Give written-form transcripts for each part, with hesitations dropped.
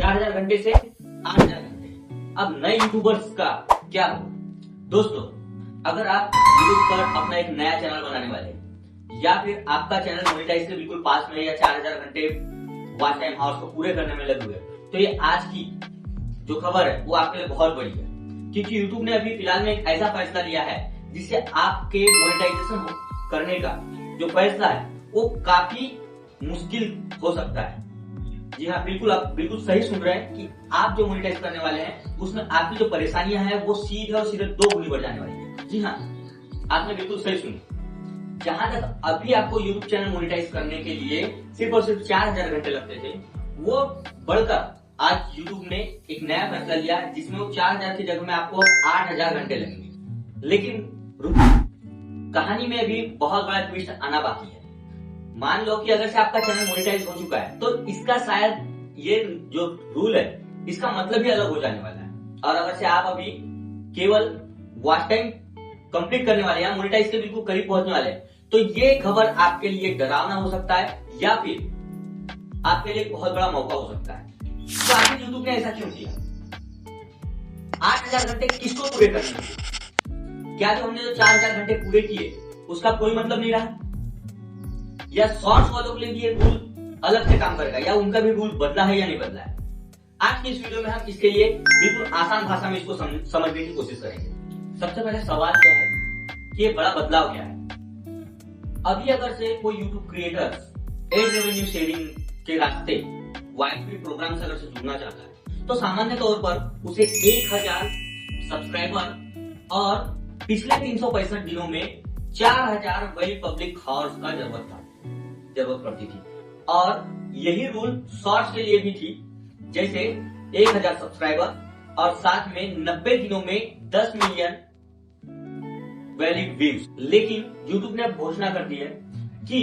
4000 घंटे से 8000 घंटे। अब नए यूट्यूबर्स का क्या हो? दोस्तों, अगर आप यूट्यूब पर अपना एक नया चैनल बनाने वाले हैं या फिर आपका चैनल मोनेटाइज के बिल्कुल पास में या 4000 घंटे वॉच टाइम आवर्स को पूरे करने में लगे हुए, तो ये आज की जो खबर है वो आपके लिए बहुत बड़ी है, क्योंकि यूट्यूब ने अभी फिलहाल में एक ऐसा फैसला लिया है जिससे आपके मोनेटाइजेशन करने का जो फैसला है वो काफी मुश्किल हो सकता है। जी हाँ, बिल्कुल, आप बिल्कुल सही सुन रहे हैं कि आप जो मोनेटाइज करने वाले हैं उसमें आपकी जो परेशानियां हैं वो सीधे और सीधे 2 गुनी बढ़ जाने वाली है। जी हाँ, आपने बिल्कुल सही सुनी। जहां तक अभी आपको यूट्यूब चैनल मोनेटाइज करने के लिए सिर्फ और सिर्फ 4000 घंटे लगते थे, वो बढ़कर आज यूट्यूब ने एक नया फैसला लिया जिसमें वो 4000 की जगह में आपको 8000 घंटे लगेंगे। लेकिन कहानी में अभी बहुत बड़ा ट्विस्ट आना बाकी है। मान लो कि अगर से आपका चैनल मोनेटाइज हो चुका है तो इसका शायद ये जो रूल है इसका मतलब ही अलग हो जाने वाला है। और अगर से आप अभी केवल वॉच टाइम कंप्लीट करने वाले या मोनेटाइज के बिल्कुल करीब पहुंचने वाले हैं, तो ये खबर आपके लिए डरावना हो सकता है या फिर आपके लिए बहुत बड़ा मौका हो सकता है। तो आखिर यूट्यूब ने ऐसा क्यों किया? 8000 घंटे किसको पूरे करने हैं? क्या जो हमने जो 4000 घंटे पूरे किए उसका कोई मतलब नहीं रहा? या शॉर्ट्स वालों के लिए भी ये रूल अलग से काम करेगा या उनका भी रूल बदला है या नहीं बदला है? आज की इस वीडियो में हम इसके लिए बिल्कुल आसान भाषा में इसको समझने की कोशिश करेंगे। सबसे पहले सवाल क्या है कि ये बड़ा बदलाव क्या है? अभी अगर से कोई YouTube creator ad revenue sharing के रास्ते वाईपी प्रोग्राम से अगर से जुड़ना चाहता है तो सामान्य तौर पर उसे 1000 सब्सक्राइबर और पिछले 365 दिनों में 4000 वेरी पब्लिक हॉर्स का जरूरत पड़ती थी। और यही रूल शॉर्ट्स के लिए भी थी, जैसे 1000 सब्सक्राइबर और साथ में 90 दिनों में 10 मिलियन वैलिड व्यूज। लेकिन YouTube ने घोषणा कर दी है कि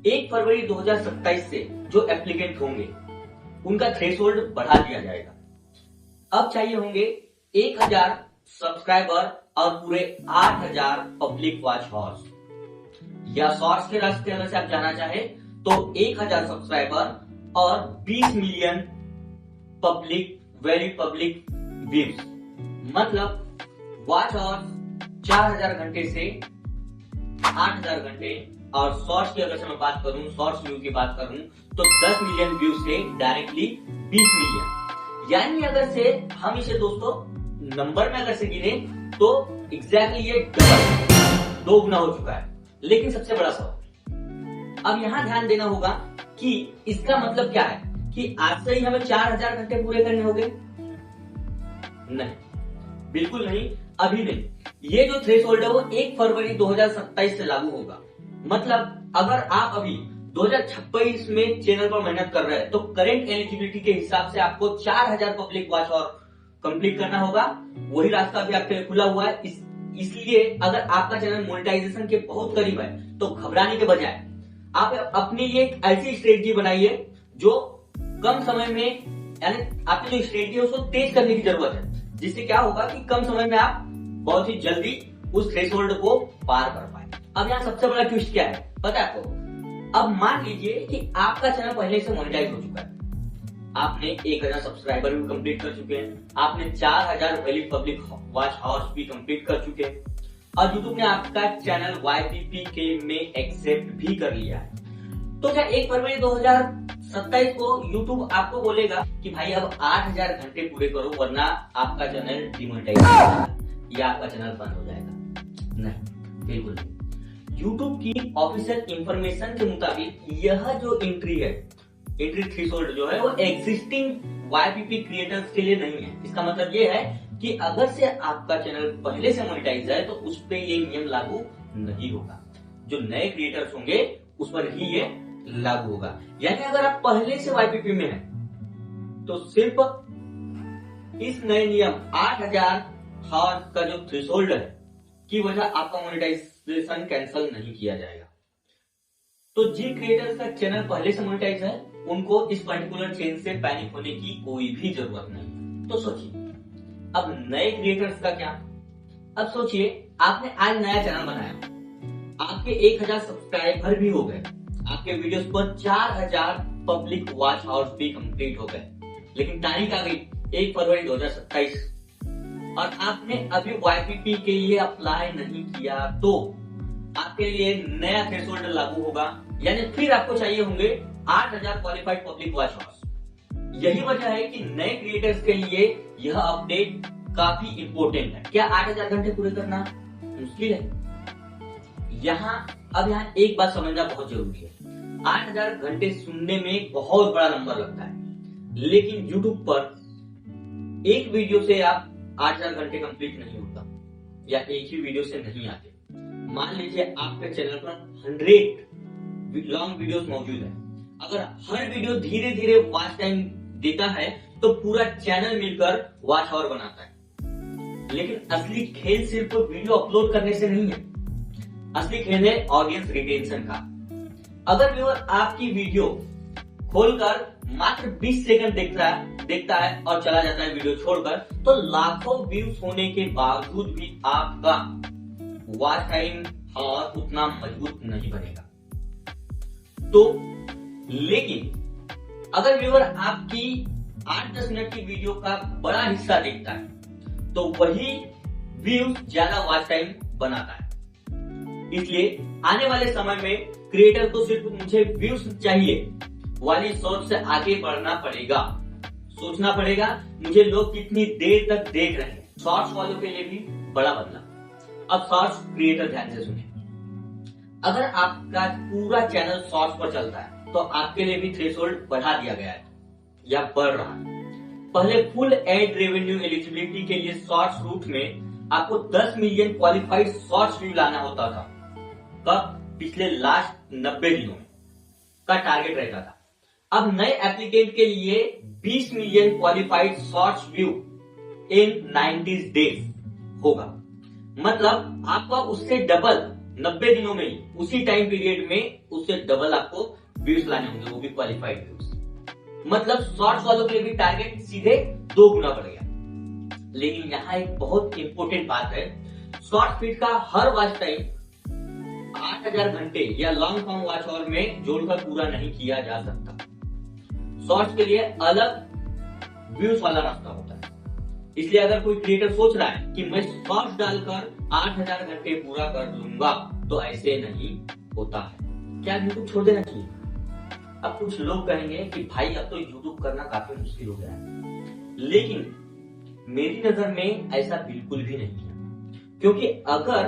1 फरवरी 2027 से जो एप्लीकेंट होंगे उनका थ्रेशोल्ड बढ़ा दिया जाएगा। अब चाहिए होंगे 1000 सब्सक्राइबर और पूरे 8000 पब्लिक वॉच हॉर्स। या शॉर्ट्स के रास्ते अगर से आप जाना चाहे तो 1000 सब्सक्राइबर और 20 मिलियन वेरी पब्लिक व्यूज। मतलब वॉच हॉर्स 4000 घंटे से 8000 घंटे और शॉर्ट्स की अगर से मैं बात करूं, शॉर्ट्स व्यू की बात करूं तो 10 मिलियन व्यू से डायरेक्टली 20 मिलियन। यानी अगर से हम इसे दोस्तों नंबर में अगर से गिने तो एग्जैक्टली ये डबल 2 गुना हो चुका है। लेकिन सबसे बड़ा सवाल अब यहां ध्यान देना होगा कि इसका मतलब क्या है कि आज से ही हमें 4000 घंटे पूरे करने होंगे? नहीं, बिल्कुल नहीं, अभी नहीं। ये जो थ्रेशोल्ड है वो 1 फरवरी 2027 से लागू होगा। मतलब अगर आप अभी 2026 में चैनल पर मेहनत कर रहे हैं तो करेंट एलिजिबिलिटी के हिसाब से आपको 4000 पब्लिक वॉच और कंप्लीट करना होगा। वही रास्ता भी आपके लिए खुला हुआ है। इसलिए अगर आपका चैनल मोनेटाइजेशन के बहुत करीब है तो घबराने के बजाय आप अपनी लिए एक ऐसी स्ट्रेटजी बनाइए जो कम समय में, यानी आपकी जो स्ट्रेटजी है उसको तेज करने की जरूरत है, जिससे क्या होगा कि कम समय में आप बहुत ही जल्दी उस थ्रेशोल्ड को पार कर पाए। अब यहाँ सबसे बड़ा ट्विस्ट क्या है पता है आपको? अब मान लीजिए कि आपका चैनल पहले से मोनेटाइज हो चुका है, आपने 1000 सब्सक्राइबर भी कंप्लीट कर चुके हैं, आपने 4000 वैलिड पब्लिक वॉच हॉर्स भी कंप्लीट कर चुके हैं और यूट्यूब ने आपका चैनल YPPK में एक्सेप्ट भी कर लिया है। तो क्या 1 फरवरी 2027 को यूट्यूब आपको बोलेगा कि भाई अब 8000 घंटे पूरे करो वरना आपका चैनल डिमोनेटाइज हो जाएगा या आपका चैनल बंद हो जाएगा? नहीं, बिल्कुल नहीं। यूट्यूब की ऑफिशियल इंफॉर्मेशन के मुताबिक यह जो एंट्री थ्रेशोल्ड जो है वो एग्जिस्टिंग YPP क्रिएटर्स के लिए नहीं है। इसका मतलब ये है कि अगर से आपका चैनल पहले से मोनेटाइज है तो उस पर ये नियम लागू नहीं होगा। जो नए क्रिएटर्स होंगे उस पर ही ये लागू होगा। यानी अगर आप पहले से YPP में हैं तो सिर्फ इस नए नियम 8000 हॉर्स का जो थ्रेशोल्ड है की वजह आपका मोनेटाइजेशन कैंसिल नहीं किया जाएगा। तो जिन क्रिएटर्स का चैनल पहले से मोनेटाइज है उनको इस पर्टिकुलर चेंज से पैनिक होने की कोई भी जरूरत नहीं। तो सोचिए अब नए क्रिएटर्स का क्या? अब सोचिए आपने आज नया चैनल बनाया, आपके 1000 सब्सक्राइबर भी हो गए, आपके वीडियोस पर 4000 पब्लिक वॉच आवर्स भी कंप्लीट हो गए, लेकिन तारीख आ गई 1 फरवरी 2027 और आपने अभी YPP के लिए अप्लाई नहीं किया तो आपके लिए नया थ्रेशोल्ड लागू होगा, यानी फिर आपको चाहिए होंगे 8000 क्वालिफाइड पब्लिक वॉच आवर्स। यही वजह है कि नए क्रिएटर्स के लिए यह अपडेट काफी इंपॉर्टेंट है। क्या 8000 घंटे पूरे करना मुश्किल है? यहाँ एक बात समझना बहुत जरूरी है। 8000 घंटे सुनने में बहुत बड़ा नंबर लगता है, लेकिन YouTube पर एक वीडियो से आप 8000 घंटे कंप्लीट नहीं होता या एक ही वीडियो से नहीं आते। मान लीजिए आपके चैनल पर 100 लॉन्ग वीडियोस मौजूद है, अगर हर वीडियो धीरे धीरे वॉच टाइम देता है तो पूरा चैनल मिलकर वॉच आवर बनाता है। लेकिन असली खेल सिर्फ वीडियो अपलोड करने से नहीं है, असली खेल है ऑडियंस रिटेंशन का। अगर व्यूअर आपकी वीडियो खोलकर मात्र 20 सेकंड देखता है और चला जाता है वीडियो छोड़कर, तो लाखों व्यूज होने के बावजूद भी आपका वॉच टाइम और उतना मजबूत नहीं बनेगा। तो लेकिन अगर व्यूअर आपकी 8-10 मिनट की वीडियो का बड़ा हिस्सा देखता है तो वही व्यूज ज्यादा वॉच टाइम बनाता है। इसलिए आने वाले समय में क्रिएटर को सिर्फ मुझे व्यूज चाहिए वाली सोच से आगे बढ़ना पड़ेगा। सोचना पड़ेगा मुझे लोग कितनी देर तक देख रहे हैं। शॉर्ट्स वालों के लिए भी बड़ा बदलाव। अब शॉर्ट्स क्रिएटर ध्यान से सुनिए, अगर आपका पूरा चैनल शॉर्ट्स पर चलता है तो आपके लिए भी थ्रेशोल्ड बढ़ा दिया गया है या बढ़ रहा है। पहले फुल एड रेवेन्यू एलिजिबिलिटी के लिए शॉर्ट्स रूट में आपको 10 मिलियन क्वालिफाइड शॉर्ट्स व्यू लाना होता था। कब? पिछले लास्ट 90 दिनों में का टारगेट रहता था। अब नए एप्लीकेंट के लिए 20 मिलियन क्वालिफाइड शॉर्ट्स व्यू इन 90 डेज होगा। मतलब आपको उससे डबल 90 दिनों में ही, उसी टाइम पीरियड में उससे डबल आपको व्यूज लाने होंगे, वो भी क्वालिफाइड व्यूज। मतलब शॉर्ट्स वालों के लिए भी टारगेट सीधे 2 गुना बढ़ गया। लेकिन यहाँ एक बहुत इंपॉर्टेंट बात है, शॉर्ट फीड का हर वॉच टाइम 8000 घंटे या लॉन्ग फॉर्म वॉच आवर में जोड़कर पूरा नहीं किया जा सकता। शॉर्ट्स के लिए अलग व्यूज वाला रास्ता होता है। इसलिए अगर कोई क्रिएटर सोच रहा है कि मैं शॉर्ट्स डालकर 8000 घंटे पूरा कर लूंगा, तो ऐसे नहीं होता है। क्या यूट्यूब छोड़ देना चाहिए? अब कुछ लोग कहेंगे कि भाई अब तो यूट्यूब करना काफी मुश्किल हो गया है, लेकिन मेरी नजर में ऐसा बिल्कुल भी नहीं है। क्योंकि अगर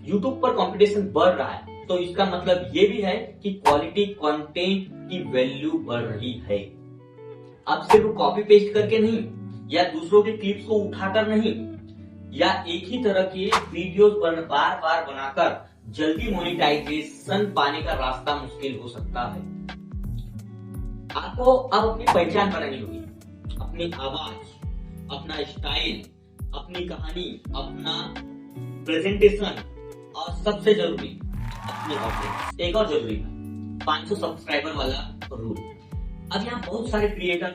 यूट्यूब पर कंपटीशन बढ़ रहा है तो इसका मतलब ये भी है कि क्वालिटी कंटेंट की वैल्यू बढ़ रही है। अब सिर्फ कॉपी पेस्ट करके नहीं, या दूसरों के क्लिप्स को उठाकर नहीं, या एक ही तरह के वीडियोस बार बार बनाकर जल्दी मोनेटाइजेशन पाने का रास्ता मुश्किल हो सकता है। आपको अब अपनी पहचान बनानी होगी, अपनी आवाज, अपना स्टाइल, अपनी कहानी, अपना प्रेजेंटेशन और सबसे जरूरी अपनी ऑडियंस। एक और जरूरी है 500 सब्सक्राइबर वाला रूल। अब यहाँ बहुत सारे क्रिएटर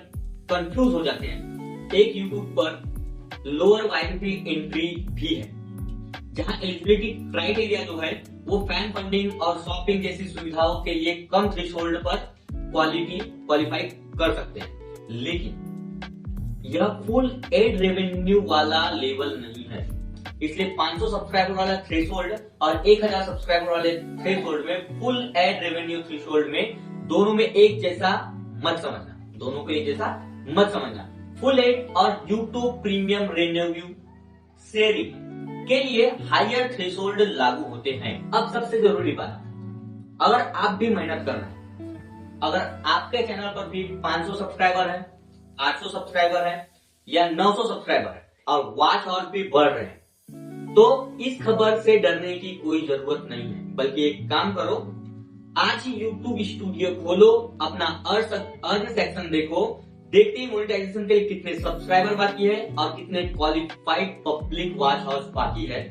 कंफ्यूज हो जाते हैं। एक यूट्यूब पर लोअर YPP एंट्री भी है, जहाँ एलिजिबिलिटी क्राइटेरिया जो है वो फैन फंडिंग और शॉपिंग जैसी सुविधाओं के लिए कम थ्रेशोल्ड पर क्वालिफाई कर सकते हैं। लेकिन यह फुल एड रेवेन्यू वाला लेवल नहीं है। इसलिए 500 सब्सक्राइबर वाला थ्रेशोल्ड और 1000 सब्सक्राइबर वाले थ्रेशोल्ड में, फुल एड रेवेन्यू थ्रेशोल्ड में, दोनों में एक जैसा मत समझना। दोनों को एक जैसा मत समझना। फुल एड और YouTube प्रीमियम रेवेन्यू शेयरिंग के लिए हायर थ्रेशोल्ड लागू होते हैं। अब सबसे जरूरी बात, अगर आप भी मेहनत कर रहे हैं, अगर आपके चैनल पर भी 500 सब्सक्राइबर है, 800 सब्सक्राइबर है या 900 सब्सक्राइबर है और वॉच आवर भी बढ़ रहे हैं, तो इस खबर से डरने की कोई जरूरत नहीं है। बल्कि एक काम करो, आज ही YouTube स्टूडियो खोलो, अपना अर्न सेक्शन देखो, देखते ही मोनेटाइजेशन के लिए कितने सब्सक्राइबर बाकी है और कितने क्वालिफाइड पब्लिक वॉच हाउस बाकी है।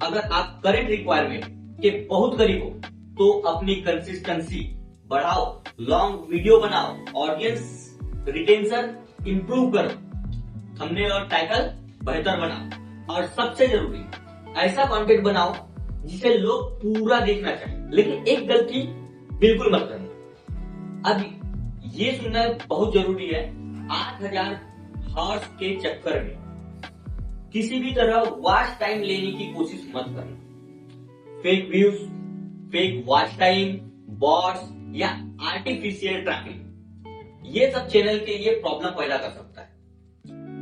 अगर आप करंट रिक्वायरमेंट के बहुत करीब हो तो अपनी कंसिस्टेंसी बढ़ाओ, लॉन्ग वीडियो बनाओ, ऑडियंस रिटेंशन इंप्रूव करो, थंबनेल और टाइटल बेहतर बनाओ, और सबसे जरूरी ऐसा कंटेंट बनाओ जिसे लोग पूरा देखना चाहें। लेकिन एक गलती बिल्कुल मत करना। अब ये सुनना बहुत जरूरी है, 8000 हॉर्स के चक्कर में किसी भी तरह वॉच टाइम लेने की कोशिश मत करना। Fake views, fake watch time, bots या आर्टिफिशियल ट्रैकिंग, ये सब चैनल के लिए प्रॉब्लम पैदा कर सकता है।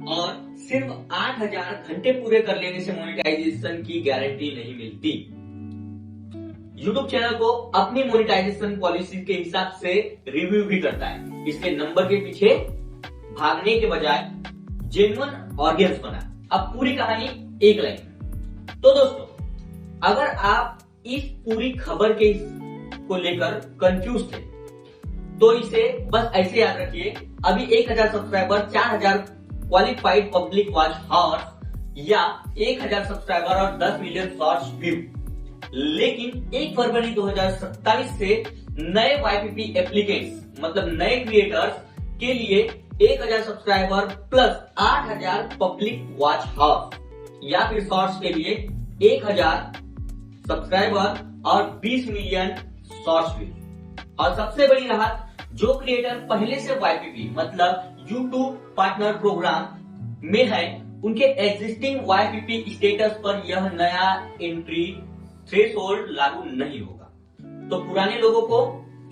और सिर्फ 8000 घंटे पूरे कर लेने से मोनेटाइजेशन की गारंटी नहीं मिलती। YouTube चैनल को अपनी मोनेटाइजेशन पॉलिसी के हिसाब से रिव्यू भी करता है। इसके नंबर के पीछे भागने के बजाय जेन्युइन ऑडियंस बना। अब पूरी कहानी एक लाइन। तो दोस्तों, अगर आप इस पूरी खबर के को लेकर कंफ्यूज थे तो इसे बस ऐसे याद रखिए, अभी 1000 subscriber, 4000 qualified public watch horse या 1000 सब्सक्राइबर और 10 मिलियन शॉर्ट्स व्यू। लेकिन 1 फरवरी 2027 से नए YPP एप्लीकेंट्स मतलब नए क्रिएटर्स के लिए 1000 subscriber plus 8000 public watch horse या फिर शॉर्ट्स के लिए 1000 सब्सक्राइबर और 20 मिलियन शॉर्ट्स व्यू। और सबसे बड़ी राहत, जो क्रिएटर पहले से YPP मतलब YouTube पार्टनर प्रोग्राम में है, उनके एग्जिस्टिंग YPP स्टेटस पर यह नया एंट्री थ्रेशोल्ड लागू नहीं होगा। तो पुराने लोगों को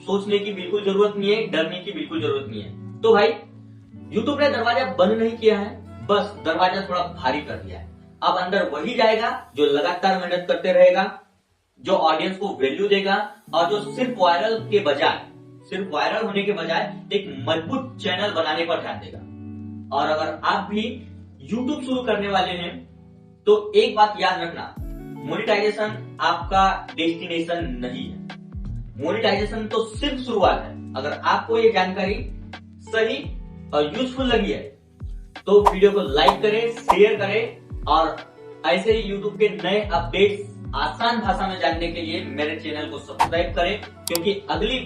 सोचने की बिल्कुल जरूरत नहीं है, डरने की बिल्कुल जरूरत नहीं है। तो भाई, YouTube ने दरवाजा बंद नहीं किया है, बस दरवाजा थोड़ा भारी कर दिया है। अब अंदर वही जाएगा जो लगातार मेहनत करते रहेगा, जो ऑडियंस को वैल्यू देगा और जो सिर्फ वायरल होने के बजाय एक मजबूत चैनल बनाने पर ध्यान देगा। और अगर आप भी YouTube शुरू करने वाले हैं तो एक बात याद रखना, मोनेटाइजेशन आपका डेस्टिनेशन नहीं है। मोनेटाइजेशन तो सिर्फ शुरुआत है। अगर आपको ये जानकारी सही और यूजफुल लगी है तो वीडियो को लाइक करें, शेयर करें और ऐसे ही YouTube के नए अपडेट्स आसान भाषा में जानने के लिए मेरे चैनल को सब्सक्राइब करें, क्योंकि अगली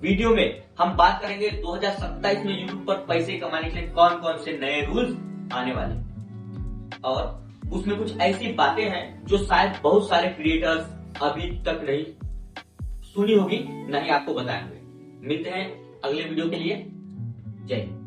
वीडियो में हम बात करेंगे 2027 में YouTube पर पैसे कमाने के लिए कौन कौन से नए रूल्स आने वाले, और उसमें कुछ ऐसी बातें हैं जो शायद बहुत सारे क्रिएटर्स अभी तक नहीं सुनी होगी, नहीं आपको बताए होंगे। मिलते हैं अगले वीडियो के लिए। जय हिंद।